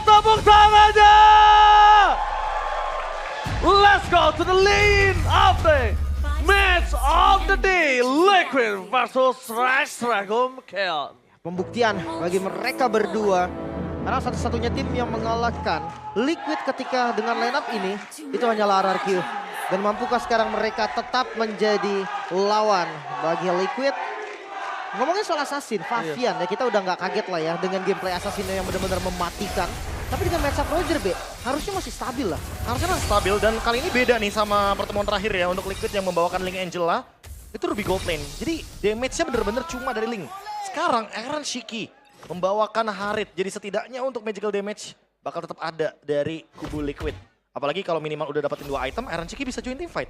tepuk tangannya. Let's go to the lead of the match of the day. Liquid versus Rex Dragon Kill. Pembuktian bagi mereka berdua. Karena satu-satunya tim yang mengalahkan Liquid ketika dengan lineup ini itu hanyalah RRQ. Dan mampukah sekarang mereka tetap menjadi lawan bagi Liquid? Ngomongin soal Assassin, Favian ya kita udah nggak kaget lah ya dengan gameplay Assassin yang benar-benar mematikan. Tapi dengan matchup Roger B, harusnya masih stabil lah. Harusnya masih stabil dan kali ini beda nih sama pertemuan terakhir ya untuk Liquid yang membawakan Link Angela. Itu Ruby Gold Lane. Jadi damage-nya bener-bener cuma dari Link. Sekarang Aaron Shiki membawakan Harit. Jadi setidaknya untuk magical damage bakal tetap ada dari kubu Liquid. Apalagi kalau minimal udah dapetin 2 item, Aaron Shiki bisa join team fight.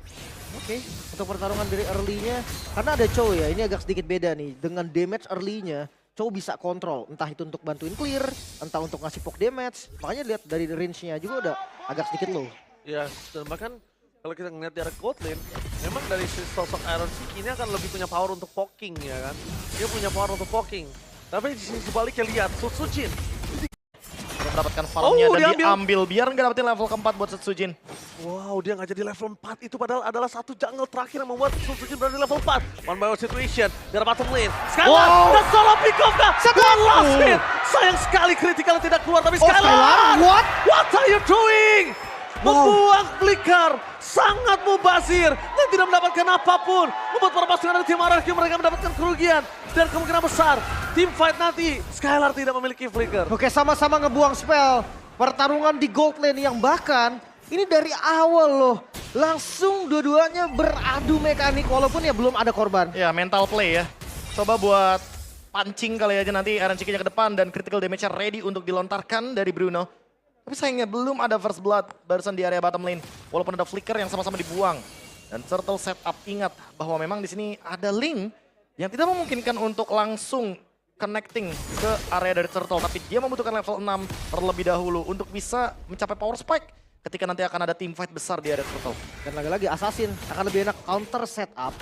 Oke, untuk pertarungan dari early-nya, karena ada Chow ya, ini agak sedikit beda nih. Dengan damage early-nya, Chow bisa kontrol. Entah itu untuk bantuin clear, entah untuk ngasih poke damage. Makanya lihat dari range-nya juga udah agak sedikit low. Ya, dan bahkan kalau kita ngeliat di arah Gold Lane, memang dari sosok Aaron Shiki ini akan lebih punya power untuk poking ya kan. Dia punya power untuk poking. Tapi di sisi sebaliknya lihat, Sutsujin. Udah mendapatkan farmnya dan diambil. diambil biar nggak dapetin level keempat buat Setsujin. Wow, dia nggak jadi level 4. Itu padahal adalah satu jungle terakhir yang membuat Sutsujin berada di level 4. One by one situation, dari bottom lane. Skylar, dan solo pick off dah. One last hit. Sayang sekali kritikal tidak keluar, tapi Skylar. What are you doing? Membuang flicker, sangat mubazir dan tidak mendapatkan apapun. Membuat para pasukan dari tim RRQ mereka mendapatkan kerugian. Dan kemungkinan besar, tim fight nanti Skylar tidak memiliki flicker. Oke, sama-sama ngebuang spell. Pertarungan di Gold Lane yang bahkan ini dari awal loh. Langsung dua-duanya beradu mekanik walaupun ya belum ada korban. Ya mental play ya. Coba buat pancing kali aja nanti Aaron Shiki-nya ke depan dan critical damage-nya ready untuk dilontarkan dari Bruno. Tapi sayangnya belum ada first blood barusan di area bottom lane. Walaupun ada flicker yang sama-sama dibuang. Dan Turtle setup ingat bahwa memang di sini ada Link yang tidak memungkinkan untuk langsung connecting ke area dari Turtle. Tapi dia membutuhkan level 6 terlebih dahulu untuk bisa mencapai power spike ketika nanti akan ada team fight besar di area Turtle. Dan lagi-lagi Assassin akan lebih enak counter setup.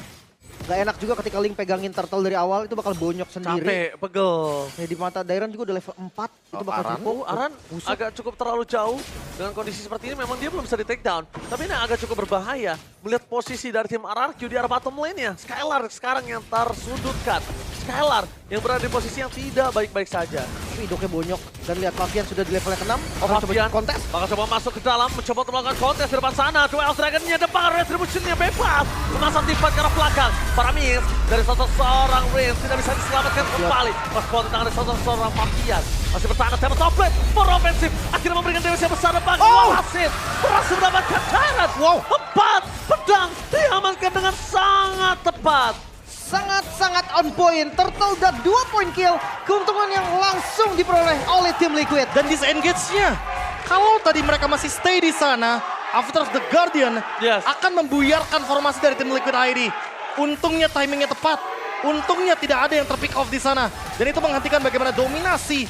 Gak enak juga ketika Link pegangin Turtle dari awal itu bakal bonyok sendiri. Capek, pegel. Ya, di mata Dairon juga udah level 4. Itu bakal Aran? cukup. Aran busuk. agak cukup terlalu jauh. Dengan kondisi seperti ini memang dia belum bisa di take down. Tapi ini agak cukup berbahaya. Melihat posisi dari tim RRQ di arah bottom lane-nya. Skylar sekarang yang tersudutkan. Skylar yang berada di posisi yang tidak baik-baik saja. Tapi hidupnya bonyok. Dan lihat Favian sudah di level yang ke-6. Akan coba Favian kontes. bakal coba masuk ke dalam, mencoba untuk melakukan kontes di depan sana. Duel Dragon-nya depan, Retribution-nya bebas. Memasang tim fight ke arah belakang. Para miss dari sosok seorang Reigns tidak bisa diselamatkan kembali. Respon di tangan dari sosok seorang Favian. Masih bertahan ke top lane, berofensif. Akhirnya memberikan damage yang besar bagi Walasin. Berhasil mendapatkan Tyrant. Empat pedang diamankan dengan sangat tepat. Sangat-sangat on point. Turtle udah 2 point kill. Keuntungan yang langsung diperoleh oleh tim Liquid. Dan disengage-nya. Kalau tadi mereka masih stay di sana, after the Guardian akan membuyarkan formasi dari tim Liquid ID. Untungnya timingnya tepat. Untungnya tidak ada yang terpick off di sana. Dan itu menghentikan bagaimana dominasi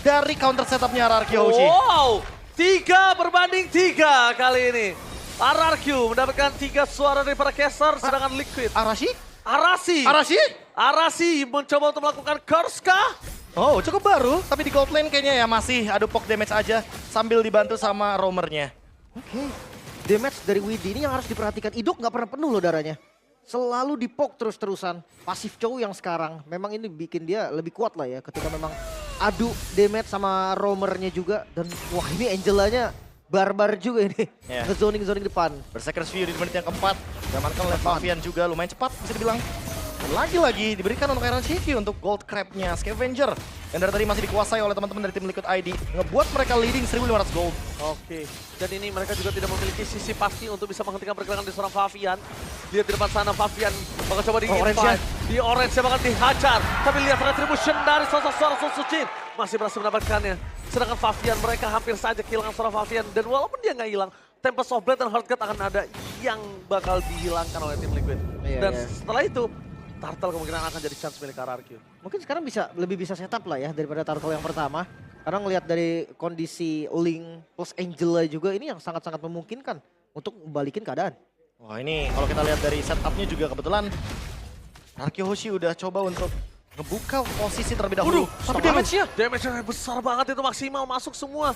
dari counter setupnya RRQ Hoshi. Wow, 3-3 kali ini. RRQ mendapatkan 3 suara dari para caster, sedangkan Liquid. Arasi mencoba untuk melakukan curse kah? Oh, cukup baru. Tapi di gold lane kayaknya ya masih adu poke damage aja sambil dibantu sama roamernya. Oke. Damage dari Widdy ini yang harus diperhatikan. Idok nggak pernah penuh loh darahnya. Selalu dipok terus-terusan. Pasif Chow yang sekarang memang ini bikin dia lebih kuat lah ya. Ketika memang adu damage sama roamernya juga. Dan wah ini Angelanya barbar juga ini. Nge-zoning depan. Berserker's View di menit yang keempat. Diamankan oleh Favian juga lumayan cepat bisa dibilang. Dan lagi-lagi diberikan untuk Aaron Shiki untuk gold crab-nya Scavenger. Yang dari tadi masih dikuasai oleh teman-teman dari tim Liquid ID. Ngebuat mereka leading 1.500 gold. Oke, dan ini mereka juga tidak memiliki sisi pasti untuk bisa menghentikan pergerakan di seorang Favian. Lihat di depan sana Favian bakal coba di-invite. Di orange-nya bakal dihajar. Tapi lihat retribution dari sosok Sutsujin. Masih berhasil mendapatkannya. Sedangkan Favian mereka hampir saja kehilangan seorang Favian. Dan walaupun dia nggak hilang, Tempest of Blade dan Heartguard akan ada yang bakal dihilangkan oleh tim Liquid. Dan setelah itu, Turtle kemungkinan akan jadi chance milik RRQ. Mungkin sekarang lebih bisa setup lah ya daripada Turtle yang pertama. Karena ngelihat dari kondisi Link plus Angela juga ini yang sangat-sangat memungkinkan untuk membalikin keadaan. Wah ini kalau kita lihat dari setupnya juga kebetulan RRQ Hoshi udah coba untuk ngebuka posisi terlebih dahulu. Tapi damage-nya besar banget itu maksimal masuk semua.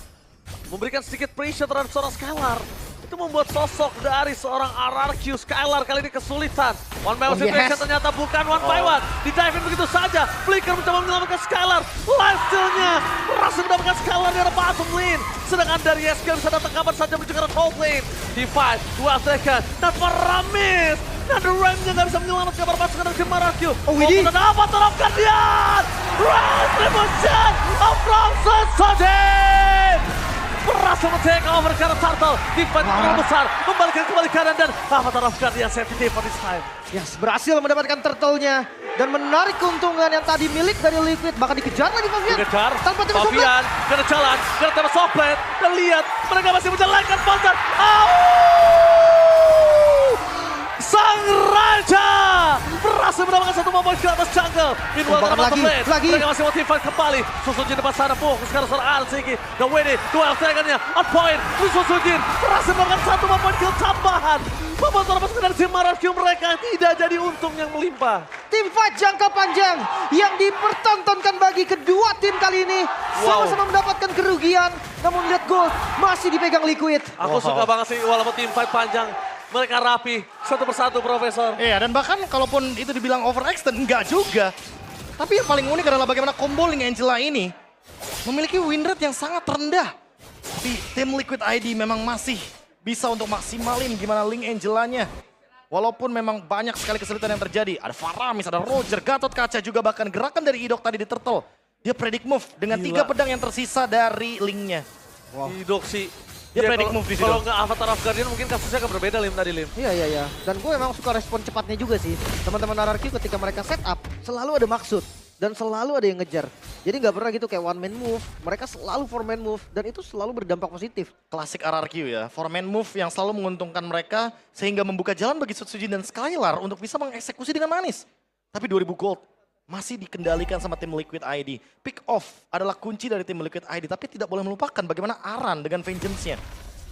memberikan sedikit pressure terhadap seorang Skylar. Itu membuat sosok dari seorang RRQ Skylar kali ini kesulitan. One by one situation ternyata bukan one by one. Di-dive begitu saja. Flicker mencoba menyelamatkan Skylar. Lifesteal-nya berhasil mendapatkan Skylar di arah bottom lane. Sedangkan dari Yeskiel bisa datang kapan saja menuju ke arah top lane. Divide, 2 second. Dan Paramis. Dan The Ram-nya nggak bisa menyelamatkan para pasukan dari tim RRQ. Oh, Widih. Dan apa terhadap Guardian? Retribution of Frozen Sojin! Berhasil men-take over karena Turtle. Divide terlalu besar, membalikan kembali kanan dan Avatar of Guardian safety for this time. Yes, berhasil mendapatkan turtle-nya dan menarik keuntungan yang tadi milik dari Liquid. Bahkan dikejar lagi Favian. Dikejar, Tanpa tim support. Favian kena jalan, kena tembak soplet. Dan lihat, mereka masih menjalankan Panzer. Sang Raja berhasil mendapatkan satu momen ke atas jungle. Meanwhile, Tumpukan bottom lane. lagi. Mereka masih motivat kembali. Susujin depan sana, fokus sekarang seorang Arsiki. Dan Winnie, duel serangannya, on point. Susujin berhasil mendapatkan satu momen kill tambahan. Membuat para pasukan dari tim RRQ mereka tidak jadi untung yang melimpah. Tim fight jangka panjang yang dipertontonkan bagi kedua tim kali ini. Sama-sama mendapatkan kerugian, namun lihat gol masih dipegang Liquid. Aku suka banget sih walaupun tim fight panjang. Mereka rapi, satu persatu Profesor. Iya, dan bahkan kalaupun itu dibilang overextend, enggak juga. Tapi yang paling unik adalah bagaimana combo Link Angela ini memiliki win rate yang sangat rendah. Tapi tim Liquid ID memang masih bisa untuk maksimalin gimana Link Angelanya. Walaupun memang banyak sekali kesulitan yang terjadi. Ada Faramis, ada Roger, Gatot Kaca juga bahkan gerakan dari Idok tadi di Turtle. Dia predict move dengan 3 pedang yang tersisa dari Link-nya. Idok sih. Dia predict move di situ. Kalau nggak Avatar of Guardian mungkin kasusnya akan berbeda Lim tadi Lim. Iya. Dan gue emang suka respon cepatnya juga sih. Teman-teman RRQ ketika mereka set up selalu ada maksud. Dan selalu ada yang ngejar. Jadi nggak pernah gitu kayak one man move. Mereka selalu four man move. Dan itu selalu berdampak positif. Klasik RRQ ya, four man move yang selalu menguntungkan mereka sehingga membuka jalan bagi Sutsujin dan Skylar untuk bisa mengeksekusi dengan manis. Tapi 2000 gold masih dikendalikan sama tim Liquid ID. Pick off adalah kunci dari tim Liquid ID, tapi tidak boleh melupakan bagaimana Aran dengan Vengeance-nya.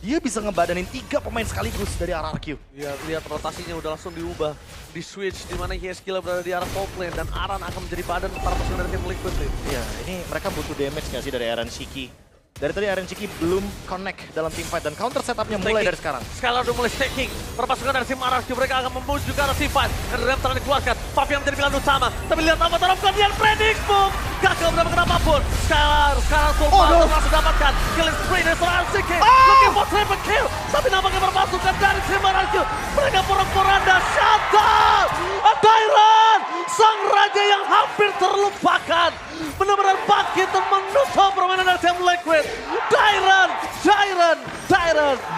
Dia bisa ngebadanin 3 pemain sekaligus dari RRQ. Ya, lihat rotasinya udah langsung diubah. Di switch di mana Yeskiel berada di arah top lane dan Aran akan menjadi badan para pasukan dari tim Liquid Lim. Ya, ini mereka butuh damage nggak sih dari Aaron Shiki? Dari tadi Aaron Shiki belum connect dalam team fight dan counter setupnya mulai dari sekarang. Skylar udah mulai staking. Perpasukan dari tim RRQ mereka akan menuju ke arah team fight. Dan Rem telah dikeluarkan. Favian menjadi pilihan utama. Tapi lihat Avatar of Guardian predict move. Gagal mendapatkan apapun. Skylar full power langsung dapatkan. Killing spree dari seorang RCK. Looking for triple kill. Tapi nampaknya perpasukan dari tim RRQ. Mereka porak-poranda. Shutdown. Tyron. Sang raja yang hampir terlupakan. Benar-benar bangkit dan menutup permainan dari tim Liquid. Tyron.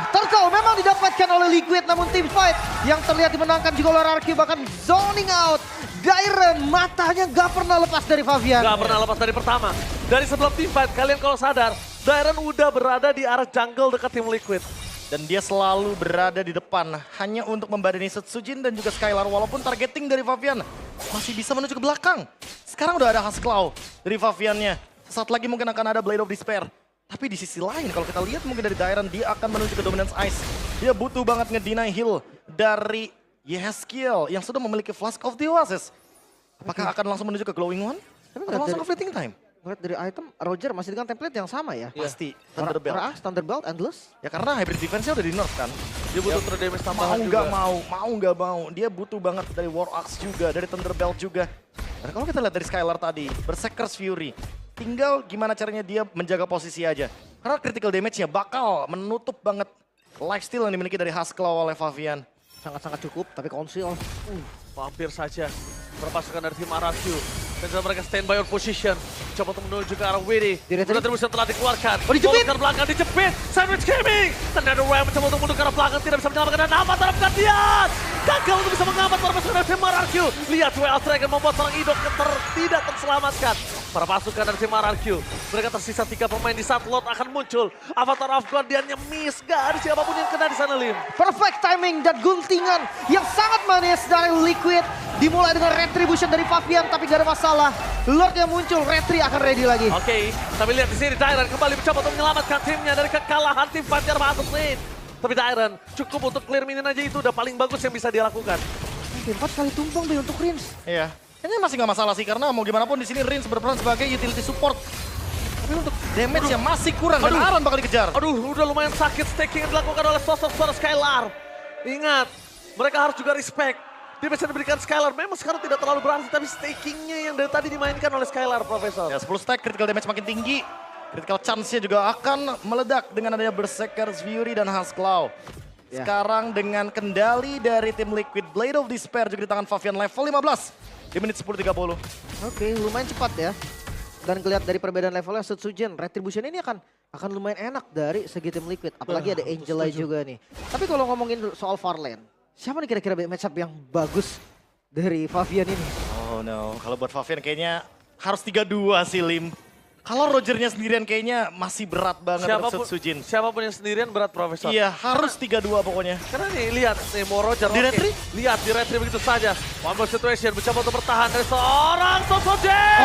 Turtle memang didapatkan oleh Liquid, namun tim fight yang terlihat dimenangkan juga oleh RRQ, bahkan zoning out. Dairon matanya gak pernah lepas dari Favian. Gak pernah lepas dari pertama. Dari sebelum team fight, kalian kalau sadar, Dairon udah berada di arah jungle dekat tim Liquid. Dan dia selalu berada di depan hanya untuk membadani Sutsujin dan juga Skylar. Walaupun targeting dari Favian masih bisa menuju ke belakang. Sekarang udah ada Hasclaw dari Faviannya. Sesaat lagi mungkin akan ada Blade of Despair. Tapi di sisi lain kalau kita lihat mungkin dari Dairon dia akan menuju ke Dominance Ice. Dia butuh banget ngedeny heal dari Yeskiel yang sudah memiliki Flask of the Oasis. Apakah akan langsung menuju ke Glowing One? Atau langsung ke Fleeting Time? Ngeliat dari item, Roger masih dengan template yang sama ya? Pasti Thunderbelt. Thunderbelt, Endless. Ya karena hybrid defense-nya udah di nerf kan. Dia butuh true damage tambahan Mau juga. nggak mau. Dia butuh banget dari War Axe juga, dari Thunderbelt juga. Dan kalau kita lihat dari Skylar tadi, Berserker's Fury. Tinggal gimana caranya dia menjaga posisi aja. Karena critical damage-nya bakal menutup banget lifesteal yang dimiliki dari Hasclaw oleh Favian. Sangat-sangat cukup, tapi konsil. Hampir saja perpasukan dari tim RRQ. Dan juga mereka standby on position. Coba untuk menuju ke arah Widdy. Retribution telah dikeluarkan. Dijepit! Ke belakang, dijepit. Sandwich gaming. Dan ada Ram mencoba untuk menuju ke arah belakang. Tidak bisa menyelamatkan dan Avatar of Guardian. Gagal untuk bisa mengambil perpasukan dari tim RRQ. Lihat WL Dragon membuat seorang Idok tidak terselamatkan. Para pasukan dari tim RRQ. Mereka tersisa 3 pemain di saat Lord akan muncul. Avatar of Guardian-nya miss. Gak ada siapapun yang kena di sana, Lim. Perfect timing dan guntingan yang sangat manis dari Liquid. Dimulai dengan retribution dari Favian, tapi gak ada masalah. Lord yang muncul, Retri akan ready lagi. Oke, tapi lihat di sini Dairon kembali mencoba untuk menyelamatkan timnya dari kekalahan tim Fajar Bottom Lane. Tapi Dairon cukup untuk clear minion aja itu udah paling bagus yang bisa dia lakukan. 4 kali tumpang deh untuk Rins. Iya. Kayaknya masih nggak masalah sih karena mau gimana pun di sini Rins berperan sebagai utility support. Tapi untuk damage yang masih kurang dan Aran bakal dikejar. Aduh, udah lumayan sakit staking yang dilakukan oleh sosok suara Skylar. Ingat, mereka harus juga respect. Damage yang diberikan Skylar memang sekarang tidak terlalu berarti, tapi stakingnya yang dari tadi dimainkan oleh Skylar, Profesor. Ya 10 stack, critical damage makin tinggi. Critical chance-nya juga akan meledak dengan adanya Berserker's Fury dan Huskclaw. Ya. Sekarang dengan kendali dari tim Liquid, Blade of Despair juga di tangan Favian level 15 di menit 10.30. Oke, lumayan cepat ya. Dan kelihatan dari perbedaan levelnya Setsujin, Retribution ini akan lumayan enak dari segi tim Liquid. Apalagi ada Angela juga nih. Tapi kalau ngomongin soal Farland, siapa nih kira-kira matchup yang bagus dari Favian ini? Oh no, kalau buat Favian kayaknya harus 3-2 sih Lim. Kalau Rogernya sendirian kayaknya masih berat banget untuk Setsujin. Siapapun yang sendirian berat, Profesor. Iya, harus 3-2 pokoknya. Karena nih, lihat nih, mau Roger. Di retri? Lihat, di retri begitu saja. One more situation, mencoba untuk bertahan dari seorang Setsujin.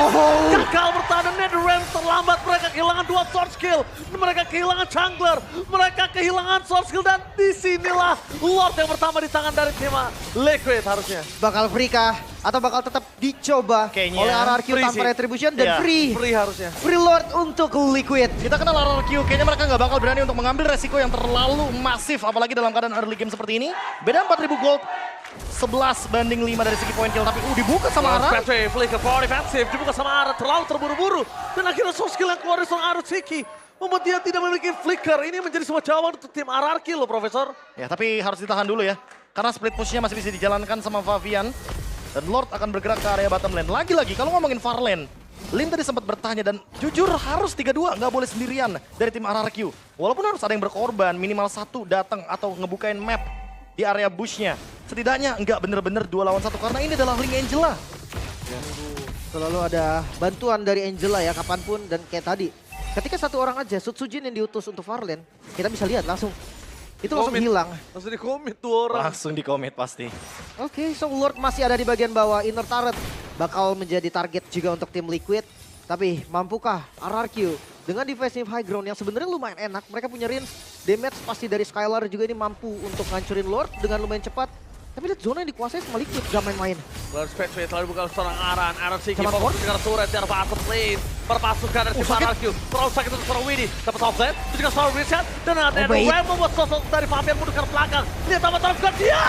Gagal bertahan dan NetherRealm terlambat. Mereka kehilangan 2 sword skill. Mereka kehilangan jungler. Mereka kehilangan sword skill. Dan disinilah Lord yang pertama di tangan dari tim Liquid harusnya. Bakal free kah? Atau bakal tetap dicoba Kayaknya oleh RRQ free tanpa sih. Retribution dan Iya. Free harusnya. Free Lord untuk Liquid. Kita kenal RRQ, kayaknya mereka nggak bakal berani untuk mengambil resiko yang terlalu masif. Apalagi dalam keadaan early game seperti ini. Beda 4.000 gold, 11 banding 5 dari segi point kill. Tapi dibuka sama Aran. Patrick, flicker for defensive, dibuka sama Aran, terlalu terburu-buru. Dan akhirnya soft skill yang keluar dari seorang Arutsiki membuat dia tidak memiliki flicker. Ini menjadi sebuah jawaban untuk tim RRQ loh, Profesor. Ya tapi harus ditahan dulu ya. Karena split push-nya masih bisa dijalankan sama Favian. Dan Lord akan bergerak ke area bottom lane. Lagi-lagi kalau ngomongin far lane, Lim tadi sempat bertanya dan jujur harus 3-2, nggak boleh sendirian dari tim RRQ. Walaupun harus ada yang berkorban, minimal 1 datang atau ngebukain map di area bush-nya. Setidaknya nggak bener-bener 2 lawan 1 karena ini adalah Link Angela. Selalu ada bantuan dari Angela ya kapanpun dan kayak tadi. Ketika satu orang aja Setsujin yang diutus untuk Farland, kita bisa lihat langsung. Itu langsung Komit. hilang. Langsung di-commit 2 orang. Langsung di commit pasti. Oke, so Lord masih ada di bagian bawah. Inner turret bakal menjadi target juga untuk tim Liquid. Tapi mampukah RRQ dengan defensive high ground yang sebenarnya lumayan enak. Mereka punya range damage pasti dari Skylar juga ini mampu untuk ngancurin Lord dengan lumayan cepat. Tapi lihat zona yang dikuasai sama Liquid gak main-main. Lord Spectre telah dibuka oleh seorang Aran. Aran Siki Sama fokus dengan turret dari bottom lane. Perpasukan dari tim RRQ. Terlalu sakit untuk seorang Winnie. Dapat offset. Itu juga seorang Richard. Dan ada baik. Ram membuat sosok dari Fabian mundur ke belakang. Lihat tambah terbuka dia.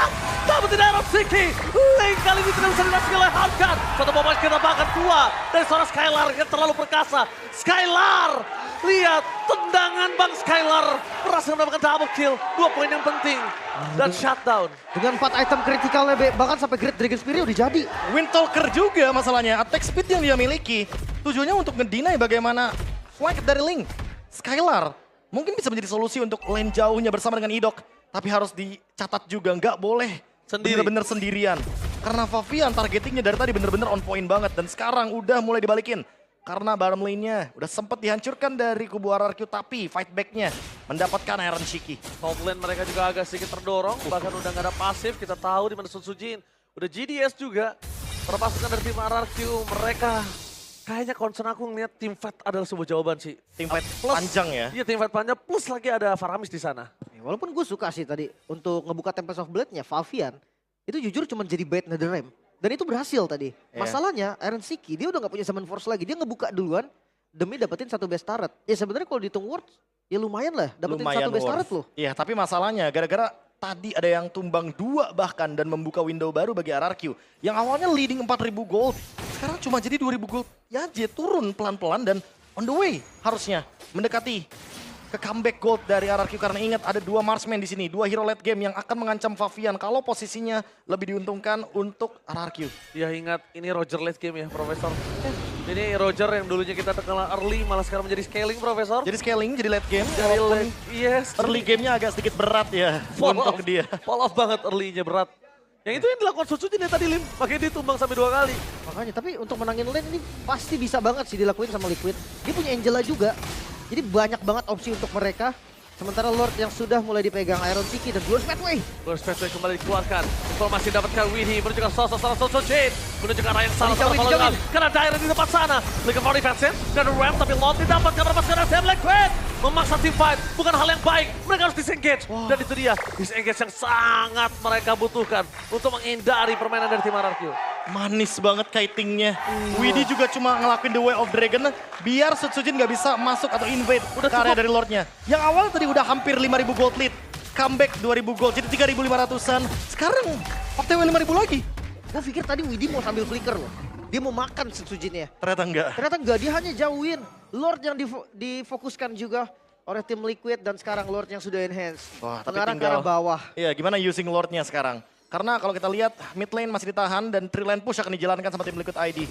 Tapi tidak Aran Siki. Lane kali ini tidak bisa dirasakan oleh Harkan. Satu momen kita bahkan 2 dari seorang Skylar yang terlalu perkasa. Skylar. Lihat tendangan Bang Skylar. Berhasil mendapatkan double kill. 2 poin yang penting. Dan shutdown. Dengan 4 item kritikalnya bahkan sampai Great Dragon Spear udah jadi. Windtalker juga masalahnya, attack speed yang dia miliki. Tujuannya untuk ngedinai bagaimana flank dari Link. Skylar mungkin bisa menjadi solusi untuk lane jauhnya bersama dengan Idok. Tapi harus dicatat juga, nggak boleh Sendiri. bener-bener sendirian. Karena Favian targetingnya dari tadi bener-bener on point banget. Dan sekarang udah mulai dibalikin. Karena bottom lane-nya udah sempat dihancurkan dari kubu RRQ. Tapi fight back-nya mendapatkan Iron Shiki. Top lane mereka juga agak sedikit terdorong, bahkan udah gak ada pasif, kita tahu di mana Setsujin. Udah GDS juga, perpasukan dari tim RRQ, mereka kayaknya concern aku ngeliat team fight adalah sebuah jawaban sih. Team fight Plus- panjang ya. Iya tim fight panjang, plus lagi ada Faramis di sana. Walaupun gue suka sih tadi untuk ngebuka Tempest of Blade-nya Favian. Itu jujur cuma jadi bait NetherRealm. Dan itu berhasil tadi. Iya. Masalahnya Iron Siki dia udah gak punya Summon Force lagi. Dia ngebuka duluan demi dapetin satu best turret. Ya sebenarnya kalau dihitung worth ya lumayan lah dapetin satu best turret loh. Iya, tapi masalahnya gara-gara tadi ada yang tumbang 2 bahkan dan membuka window baru bagi RRQ. Yang awalnya leading 4.000 gold, sekarang cuma jadi 2.000 gold. Ya dia turun pelan-pelan dan on the way harusnya mendekati ke comeback gold dari RRQ. Karena ingat ada 2 marksman di sini, 2 hero late game yang akan mengancam Favian kalau posisinya lebih diuntungkan untuk RRQ. Ya ingat, ini Roger late game ya Profesor. Ini Roger yang dulunya kita terkenal early, malah sekarang menjadi scaling Profesor. Jadi scaling, jadi late game. Dari Walaupun yes. early gamenya agak sedikit berat ya untuk dia. Fall off banget early-nya berat. Yang itu yang dilakukan Setsujin ya tadi Lim, makanya dia tumbang sampai 2 kali. Makanya tapi untuk menangin lane ini pasti bisa banget sih dilakuin sama Liquid. Dia punya Angela juga. Jadi banyak banget opsi untuk mereka. Sementara Lord yang sudah mulai dipegang Iron Siki dan Blue Pathway. Lord Pathway kembali dikeluarkan. Informasi didapatkan Winnie menuju ke sosok Setsujin. Menuju ke arah yang salah. Dijauhin. Karena daerah di depan sana. Looking for defensive. Dan Ram tapi Lord didapatkan berpasukan dari tim Liquid. memaksa team fight bukan hal yang baik. Mereka harus disengage. Dan itu dia, disengage yang sangat mereka butuhkan untuk menghindari permainan dari tim RRQ. Manis banget kitingnya. Widhi juga cuma ngelakuin the way of dragon biar Sutsujin nggak bisa masuk atau invade Udah ke area cukup. dari lordnya. Yang awal tadi udah hampir 5.000 gold lead. Comeback 2.000 gold, jadi 3.500-an. Sekarang OTW 5.000 lagi. Gue pikir tadi Widhi mau sambil flicker loh. Dia mau makan Sutsujinnya. Ternyata enggak. Ternyata enggak, dia hanya jauhin. Lord yang difokuskan juga oleh tim Liquid dan sekarang Lord yang sudah enhance. Wah, tapi Mengarah ke tinggal- arah bawah. Iya, gimana using lordnya sekarang? Karena kalau kita lihat mid lane masih ditahan dan 3 lane push akan dijalankan sama tim Liquid ID.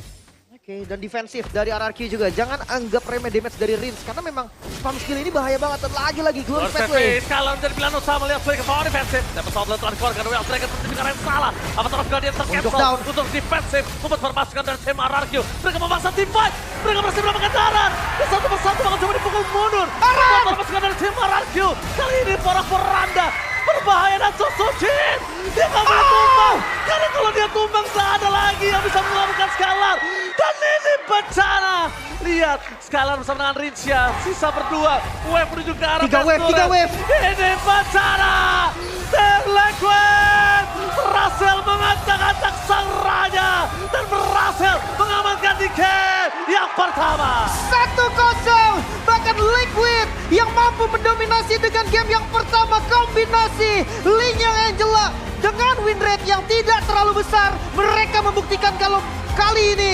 Oke, dan defensif dari RRQ juga. Jangan anggap remeh damage dari Rins karena memang spam skill ini bahaya banget. Dan lagi-lagi Glory Lord Pathway. Pathway sekarang menjadi pilihan utama lihat Flake mau defensif. Dapat outlet telah dikeluarkan dari Dragon seperti bicara yang salah. Avatar of Guardian Untuk tercancel down. untuk defensif. Membuat perpasukan dari tim RRQ. Mereka memaksa team fight. Mereka berhasil mendapatkan darat. Dan satu persatu akan coba dipukul mundur. Membuat perpasukan dari tim RRQ. Kali ini porak poranda. Berbahaya dan Sutsujin. Dia nggak boleh tumbang. Karena kalau dia tumbang tak ada lagi yang bisa menyelamatkan Scalar. Dan ini bencana. Lihat, Scalar bersama dengan Rincia. Sisa berdua. Wave menuju ke arah 3 wave, Best 3 wave. Ini bencana. Tim Liquid berhasil mengacak-acak sang raja. Dan berhasil mengamankan di game yang pertama. 1-0. Bahkan Liquid yang mampu mendominasi dengan game yang pertama. Kombinasi Lin yang Angela dengan win rate yang tidak terlalu besar. Mereka membuktikan kalau kali ini